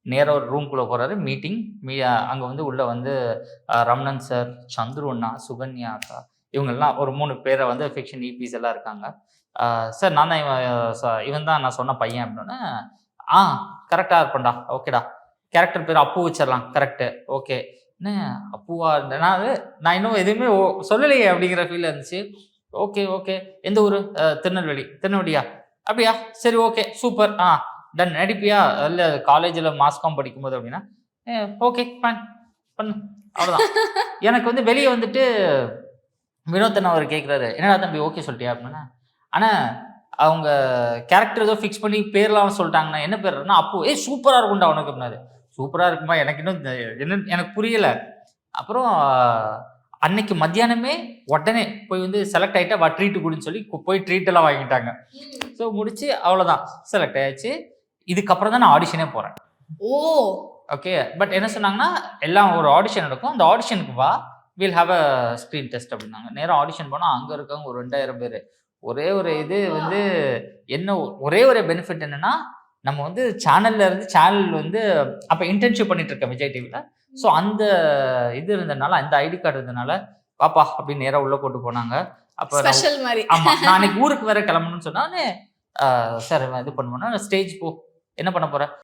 நேரா ஒரு ரூம்குள்ள போறாரு. மீட்டிங். அங்க வந்து உள்ள வந்து ரமணன் சார், சந்துரு அண்ணா, சுகன்யா அக்கா இவங்கலாம் ஒரு 3 பேர வந்து ஃபிக்ஷன் ஈபிஸ் எல்லாம் இருக்காங்க. சார் நான் தான் இவன் தான் நான் சொன்ன பையன் அப்படின்னோனே, ஆ கரெக்ட்டா இருப்பேன்டா. ஓகேடா. கேரக்டர் பேரு அப்பு வச்சிரலாம். கரெக்ட்டு. ஓகே. என்ன அப்புவா? நான் இன்னும் எதுவுமே சொல்லலையே அப்படிங்கிற ஃபீல்ல இருந்துச்சு. Okay, okay. எந்த ஊரு? திருநெல்வேலி. திருநெல்வேலியா? அப்படியா? சரி ஓகே. சூப்பர். டன். நடிப்பியா? இல்ல காலேஜ்ல மாஸ் காம் படிக்கும்போது அப்படின்னா, ஓகே ஃபைன். பண்ணு. அவ்வளோதான். எனக்கு வந்து வெளிய வந்துட்டு வினோத் அண்ணா அவரு கேட்குறாரு. "என்னடா தம்பி ஓகே சொல்ட்டியா?" அப்படின்னா, "அண்ணா அவங்க கேரக்டர் ஏதோ ஃபிக்ஸ் பண்ணி பேர்லாம் சொல்ட்டாங்கண்ணா. என்ன பேருன்னா, அப்பு. ஏய் சூப்பரா இருக்கும்டா உனக்கு" அப்படின்னாரு. சூப்பரா இருக்குமா? எனக்கு இன்னும் என்னன்னு எனக்கு புரியல. அப்புறம் அன்னைக்கு மத்தியானமே உடனே போய் வந்து செலக்ட் ஆயிட்டா வா ட்ரீட் குடுன்னு சொல்லி போய் ட்ரீட் எல்லாம் வாங்கிட்டாங்க. ஸோ முடிச்சு அவ்வளோதான். செலக்ட் ஆயாச்சு. இதுக்கப்புறம் தான் நான் ஆடிஷனே போறேன். ஓ! ஓகே. பட் என்ன சொன்னாங்கன்னா, எல்லாம் ஒரு ஆடிஷன் நடக்கும். அந்த ஆடிஷனுக்கு வா. Will have a screen test அப்படின்னாங்க. நேரா ஆடிஷன் போனா அங்க இருக்கவங்க ஒரு 2000 பேரு. ஒரே ஒரு இது வந்து என்ன ஒரே ஒரு பெனிஃபிட் என்னன்னா, நம்ம வந்து சேனல் வந்து அப்ப இன்டர்ன்ஷிப் பண்ணிட்டு இருக்கேன் விஜய் டிவில. ஸோ அந்த இது இருந்தனால, அந்த ஐடி கார்டு இருந்தனால, "வாப்பா" அப்படின்னு நேரா உள்ள கூட்டு போனாங்க. அப்ப நான் ஸ்பெஷல் மாரி. ஆமா. நான் அன்னைக்கு ஊருக்கு வேற கிளம்பணும்னு சொன்னோனே, சார் இது பண்ணுவோம்னா, ஸ்டேஜ் போ. என்ன பண்ண போற?